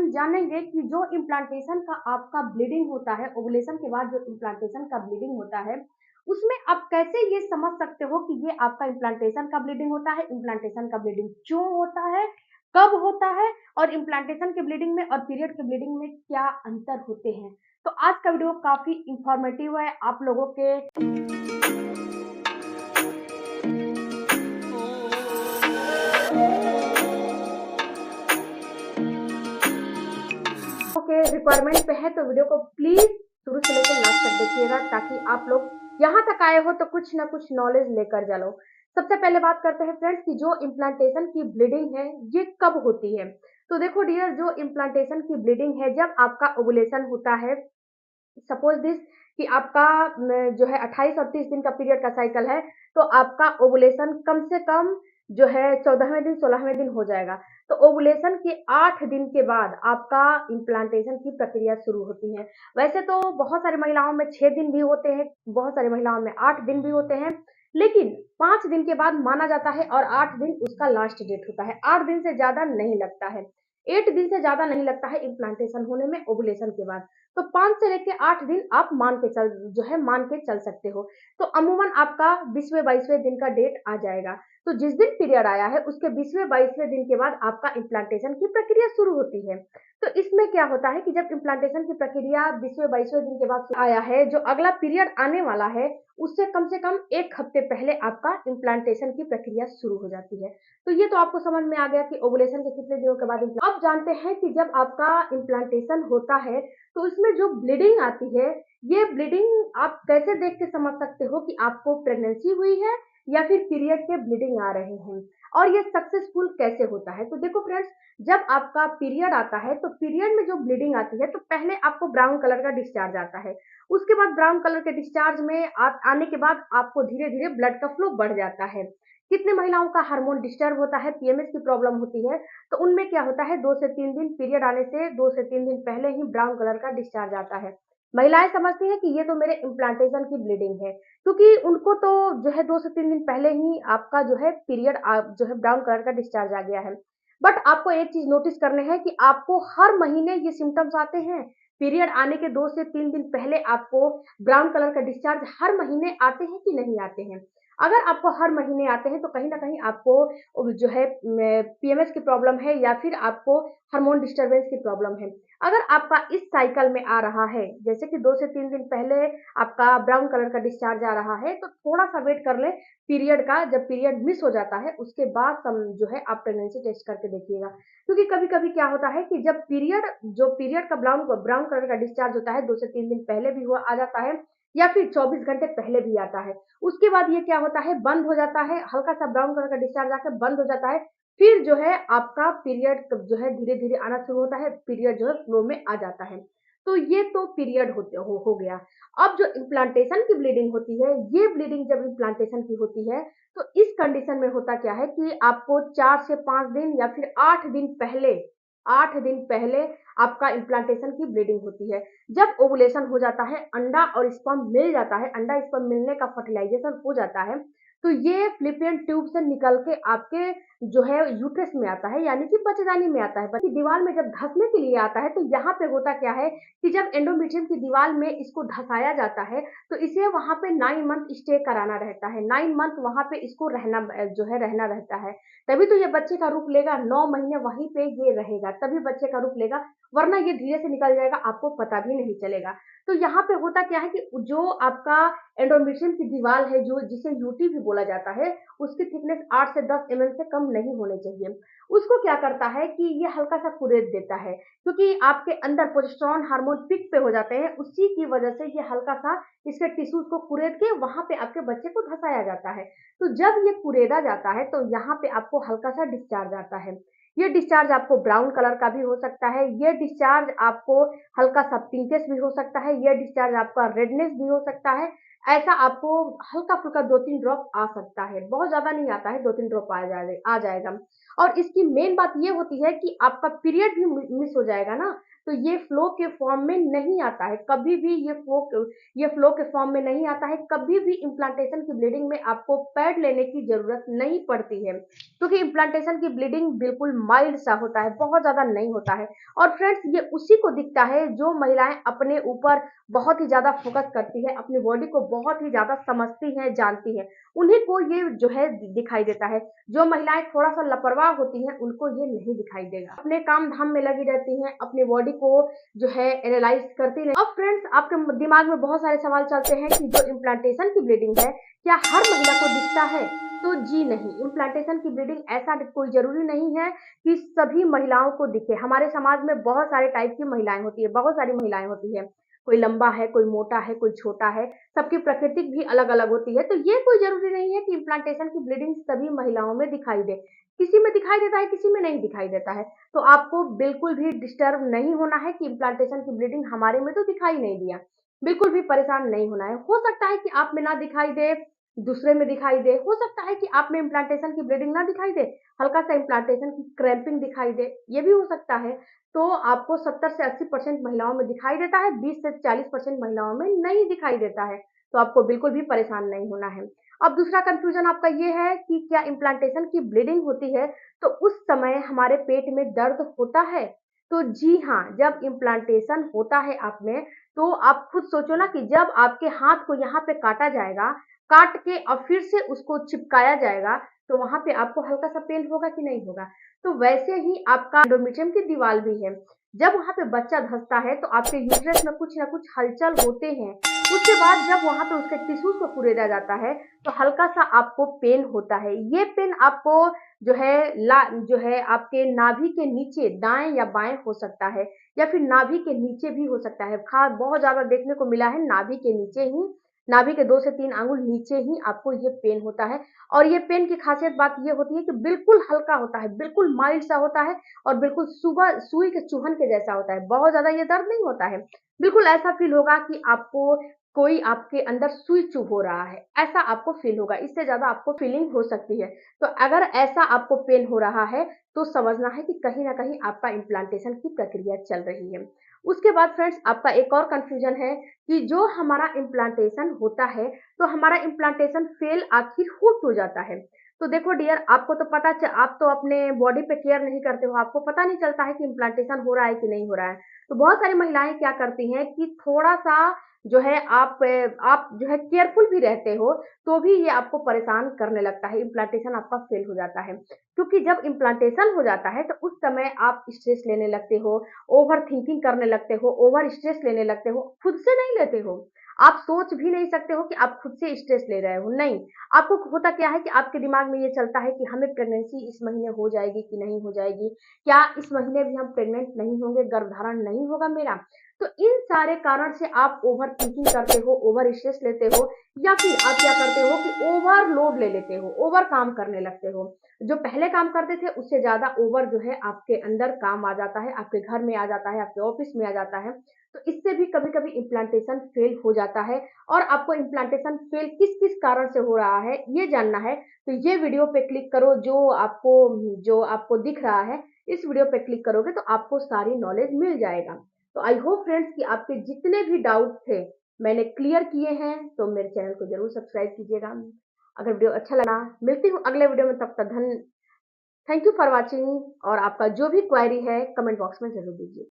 हम जानेंगे कि जो इम्प्लांटेशन का आपका ब्लीडिंग होता है, ओवुलेशन के बाद जो इम्प्लांटेशन का ब्लीडिंग होता है, उसमें आप कैसे ये समझ सकते हो कि ये आपका इम्प्लांटेशन का ब्लीडिंग होता है, इम्प्लांटेशन का ब्लीडिंग क्यों होता है, कब होता है और इम्प्लांटेशन के ब्लीडिंग में और पीरियड के ब्लीडिंग में क्या अंतर होते हैं। तो आज का वीडियो काफ़ी इन्फॉर्मेटिव है आप लोगों के के रिक्वायरमेंट पे है, तो वीडियो को प्लीज शुरू से लेकर लास्ट तक देखिएगा ताकि आप लोग यहाँ तक आए हो तो कुछ ना कुछ नॉलेज लेकर चलो। सबसे पहले बात करते हैं फ्रेंड्स कि जो इम्प्लांटेशन की ब्लीडिंग है ये कब होती है। तो देखो डियर, जो इम्प्लांटेशन की ब्लीडिंग है जब आपका ओवुलेशन होता है, सपोज दिस कि आपका जो है 28 और 30 दिन का पीरियड का साइकिल है, तो आपका ओवुलेशन कम से कम जो है 14वें दिन 16वें दिन हो जाएगा। तो ओवुलेशन के 8 दिन के बाद आपका इम्प्लांटेशन की प्रक्रिया शुरू होती है। वैसे तो बहुत सारी महिलाओं में 6 दिन भी होते हैं, बहुत सारी महिलाओं में 8 दिन भी होते हैं, लेकिन 5 दिन के बाद माना जाता है और 8 दिन उसका लास्ट डेट होता है। 8 दिन से ज़्यादा नहीं लगता है, 8 दिन से ज़्यादा नहीं लगता है इम्प्लांटेशन होने में ओवुलेशन के बाद। तो 5 से लेके 8 दिन आप मान के चल सकते हो। तो अमूमन आपका 20वें-22वें दिन का डेट आ जाएगा। तो जिस दिन पीरियड आया है उसके 20वें-22वें दिन के बाद आपका इम्प्लांटेशन की प्रक्रिया शुरू होती है। तो इसमें क्या होता है कि जब इम्प्लांटेशन की प्रक्रिया 20वें-22वें दिन के बाद आया है, जो अगला पीरियड आने वाला है, उससे कम से कम 1 हफ्ते पहले आपका इम्प्लांटेशन की प्रक्रिया शुरू हो जाती है। तो ये तो आपको समझ में आ गया कि ओवुलेशन के कितने दिनों के बाद अब जानते हैं कि जब आपका इम्प्लांटेशन होता है तो इसमें जो ब्लीडिंग आती है, ये ब्लीडिंग आप कैसे देख के समझ सकते हो कि आपको प्रेगनेंसी हुई है या फिर पीरियड के ब्लीडिंग आ रहे हैं, और ये सक्सेसफुल कैसे होता है। तो देखो फ्रेंड्स, जब आपका पीरियड आता है तो पीरियड में जो ब्लीडिंग आती है तो पहले आपको ब्राउन कलर का डिस्चार्ज आता है। उसके बाद ब्राउन कलर के डिस्चार्ज में आने के बाद आपको धीरे धीरे ब्लड का फ्लो बढ़ जाता है। कितने महिलाओं का हार्मोन डिस्टर्ब होता है, पीएमएस की प्रॉब्लम होती है, तो उनमें क्या होता है 2 से 3 दिन पीरियड आने से 2 से 3 दिन पहले ही ब्राउन कलर का डिस्चार्ज आता है। महिलाएं समझती हैं कि ये तो मेरे इम्प्लांटेशन की ब्लीडिंग है, क्योंकि उनको तो जो है 2 से 3 दिन पहले ही आपका जो है पीरियड जो है ब्राउन कलर का डिस्चार्ज आ गया है। बट आपको एक चीज नोटिस करने हैं कि आपको हर महीने ये सिम्टम्स आते हैं। पीरियड आने के 2 से 3 दिन पहले आपको ब्राउन कलर का डिस्चार्ज हर महीने आते हैं कि नहीं आते हैं। अगर आपको हर महीने आते हैं तो कहीं न कहीं आपको जो है पीएमएस की प्रॉब्लम है या फिर आपको हार्मोन डिस्टर्बेंस की प्रॉब्लम है। अगर आपका इस साइकिल में आ रहा है, जैसे कि 2 से 3 दिन पहले आपका ब्राउन कलर का डिस्चार्ज आ रहा है, तो थोड़ा-सा वेट कर लें पीरियड का। जब पीरियड मिस हो जाता है, उसके बाद जो है आप प्रेगनेंसी टेस्ट करके देखिएगा। क्योंकि कभी-कभी क्या होता है कि जब पीरियड का ब्राउन कलर का डिस्चार्ज होता है, 2 से 3 दिन पहले भी आ जाता है या फिर 24 घंटे पहले भी आता है। उसके बाद ये क्या होता है, बंद हो जाता है, हल्का-सा ब्राउन कलर का डिस्चार्ज आके बंद हो जाता है। फिर जो है आपका पीरियड जो है धीरे-धीरे आना शुरू होता है, पीरियड जो है फ्लो में आ जाता है। तो ये तो पीरियड हो गया। अब जो इम्प्लांटेशन की ब्लीडिंग होती है, ये ब्लीडिंग जब इम्प्लांटेशन की होती है, तो इस कंडीशन में होता क्या है कि आपको 4 से 5 दिन या फिर 8 दिन पहले आपका इम्प्लांटेशन की ब्लीडिंग होती है। जब ओवुलेशन हो जाता है, अंडा और स्पर्म मिल जाता है, अंडा स्पर्म मिलने का फर्टिलाइजेशन हो जाता है, तो ये फ़्लैपियन ट्यूब से निकल के आपके जो है यूट्रस में आता है, यानी कि बच्चेदानी में आता है। बच्चे दीवार में जब धँसने के लिए आता है, तो यहाँ पे होता क्या है कि जब एंडोमेट्रियम की दीवार में इसको धँसाया जाता है, तो इसे वहाँ पे 9 मंथ स्टे कराना रहता है। 9 मंथ वहाँ पे इसको रहना रहता है। तभी तो ये बच्चे का रूप लेगा, 9 महीने वहीं पे ये रहेगा, तभी बच्चे का रूप लेगा, वरना ये धीरे से निकल जाएगा, आपको पता भी नहीं चलेगा। तो यहाँ पे होता क्या है कि जो आपका एंडोमेट्रियम की दीवार है, जो जिसे यूटी भी बोला जाता है, उसकी थिकनेस 8 से 10 एमएम से कम नहीं होनी चाहिए। उसको क्या करता है कि ये हल्का-सा कुरेद देता है, क्योंकि आपके अंदर प्रोजेस्टेरोन हार्मोन पीक पे हो जाते हैं, उसी की वजह से ये हल्का-सा इसके टिश्यूज़ को कुरेद के वहाँ पे आपके बच्चे को धँसाया जाता है। तो जब ये कुरेदा जाता है, तो यहाँ पे आपको हल्का-सा डिस्चार्ज आता है। ये डिस्चार्ज आपको ब्राउन कलर का भी हो सकता है, ये डिस्चार्ज आपको हल्का-सा पिंकिश भी हो सकता है, ये डिस्चार्ज आपका रेडनेस भी हो सकता है। ऐसा आपको हल्का-फुल्का 2-3 ड्रॉप आ सकता है, बहुत ज़्यादा नहीं आता है, 2-3 ड्रॉप आ जाएगा। और इसकी मेन बात ये होती है कि आपका पीरियड भी मिस हो जाएगा ना, तो ये फ्लो के फॉर्म में नहीं आता है, कभी भी ये फ्लो के फॉर्म में नहीं आता है। कभी भी इम्प्लांटेशन की ब्लीडिंग में आपको पैड लेने की जरूरत नहीं पड़ती है, क्योंकि इम्प्लांटेशन की ब्लीडिंग बिल्कुल माइल्ड सा होता है, बहुत ज्यादा नहीं होता है। और फ्रेंड्स, ये उसी को दिखता है जो महिलाएं अपने ऊपर बहुत ही ज्यादा फोकस करती है, अपनी बॉडी को बहुत ही ज्यादा समझती हैं, जानती हैं, उन्हीं को ये जो है दिखाई देता है। जो महिलाएं थोड़ा सा लापरवाह होती हैं उनको ये नहीं दिखाई देगा, अपने काम धाम में लगी रहती हैं, अपनी बॉडी को जो है एनालाइज करती रहती हैं। अब फ्रेंड्स, आपके दिमाग में बहुत सारे सवाल चलते हैं कि जो इम्प्लांटेशन की ब्लीडिंग है, क्या हर महिला को दिखता है? तो जी नहीं, इम्प्लांटेशन की ब्लीडिंग ऐसा कोई जरूरी नहीं है कि सभी महिलाओं को दिखे। हमारे समाज में बहुत सारे टाइप की महिलाएं होती है, बहुत सारी महिलाएं होती है, कोई लंबा है, कोई मोटा है, कोई छोटा है, सबकी प्रकृति भी अलग अलग होती है। तो ये कोई जरूरी नहीं है कि इम्प्लांटेशन की ब्लीडिंग सभी महिलाओं में दिखाई दे, किसी में दिखाई देता है, किसी में नहीं दिखाई देता है। तो आपको बिल्कुल भी डिस्टर्ब नहीं होना है कि इम्प्लांटेशन की ब्लीडिंग हमारे में तो दिखाई नहीं दिया, बिल्कुल भी परेशान नहीं होना है। हो सकता है कि आप में ना दिखाई दे, दूसरे में दिखाई दे, हो सकता है कि आप में इम्प्लांटेशन की ब्लीडिंग ना दिखाई दे, हल्का सा इम्प्लांटेशन की क्रैम्पिंग दिखाई दे, ये भी हो सकता है। तो आपको 70 से 80% महिलाओं में दिखाई देता है, 20 से 40% महिलाओं में नहीं दिखाई देता है। तो आपको बिल्कुल भी परेशान नहीं होना है। अब दूसरा कंफ्यूजन आपका ये है कि क्या इम्प्लांटेशन की ब्लीडिंग होती है तो उस समय हमारे पेट में दर्द होता है? तो जी हाँ, जब इम्प्लांटेशन होता है आप में, तो आप खुद सोचो ना कि जब आपके हाथ को यहाँ पे काटा जाएगा, काट के और फिर से उसको चिपकाया जाएगा, तो वहां पे आपको हल्का सा पेन होगा कि नहीं होगा? तो वैसे ही आपका एंडोमेट्रियम की दीवार भी है, जब वहां पे बच्चा धंसता है तो आपके यूट्रस में कुछ ना कुछ हलचल होते हैं। उसके बाद जब वहां पे उसके टिश्यूज को कुरेदा जाता है तो हल्का सा आपको पेन होता है। ये पेन आपको जो है आपके नाभि के नीचे दाएं या बाएं हो सकता है, या फिर नाभि के नीचे भी हो सकता है। खास बहुत ज्यादा देखने को मिला है नाभि के नीचे ही, नाभि के 2 से 3 अंगुल नीचे ही आपको ये पेन होता है। और ये पेन की खासियत बात ये होती है कि बिल्कुल हल्का होता है, बिल्कुल माइल्ड सा होता है, और बिल्कुल सुबह सुई के चुभन के जैसा होता है। बहुत ज्यादा ये दर्द नहीं होता है, बिल्कुल ऐसा फील होगा कि आपको कोई आपके अंदर सुई चुभ हो रहा है, ऐसा आपको फील होगा। इससे ज्यादा आपको फीलिंग हो सकती है। तो अगर ऐसा आपको पेन हो रहा है तो समझना है कि कहीं ना कहीं आपका इम्प्लांटेशन की प्रक्रिया चल रही है। उसके बाद फ्रेंड्स, आपका एक और कंफ्यूजन है कि जो हमारा इम्प्लांटेशन होता है तो हमारा इम्प्लांटेशन फेल आखिर हो क्यों जाता है? तो देखो डियर, आपको तो आप तो अपने बॉडी पे केयर नहीं करते हो, आपको पता नहीं चलता है कि इम्प्लांटेशन हो रहा है कि नहीं हो रहा है। तो बहुत सारी महिलाएं क्या करती हैं कि थोड़ा सा जो है आप जो है केयरफुल भी रहते हो, तो भी ये आपको परेशान करने लगता है, इम्प्लांटेशन आपका फेल हो जाता है। क्योंकि जब इम्प्लांटेशन हो जाता है तो उस समय आप स्ट्रेस लेने लगते हो, ओवर थिंकिंग करने लगते हो, ओवर स्ट्रेस लेने लगते हो, खुद से नहीं लेते हो। आप सोच भी नहीं सकते हो कि आप खुद से स्ट्रेस ले रहे हो, नहीं। आपको होता क्या है कि आपके दिमाग में ये चलता है कि हमें प्रेगनेंसी इस महीने हो जाएगी कि नहीं हो जाएगी, क्या इस महीने भी हम प्रेग्नेंट नहीं होंगे, गर्भधारण नहीं होगा मेरा। तो इन सारे कारण से आप ओवर थिंकिंग करते हो, ओवर स्ट्रेस लेते हो, या फिर आप क्या करते हो कि ओवरलोड ले लेते हो, ओवर काम करने लगते हो। जो पहले काम करते थे उससे ज्यादा ओवर जो है आपके अंदर काम आ जाता है, आपके घर में आ जाता है, आपके ऑफिस में आ जाता है। तो इससे भी कभी कभी इम्प्लांटेशन फेल हो जाता है। और आपको इम्प्लांटेशन फेल किस किस कारण से हो रहा है ये जानना है, तो ये वीडियो पे क्लिक करो, जो आपको दिख रहा है, इस वीडियो पे क्लिक करोगे तो आपको सारी नॉलेज मिल जाएगा। तो आई होप फ्रेंड्स कि आपके जितने भी डाउट थे मैंने क्लियर किए हैं। तो मेरे चैनल को जरूर सब्सक्राइब कीजिएगा। अगर वीडियो अच्छा लगा, मिलती हूँ अगले वीडियो में, तब तक थैंक यू फॉर वॉचिंग। और आपका जो भी क्वेरी है कमेंट बॉक्स में जरूर दीजिए।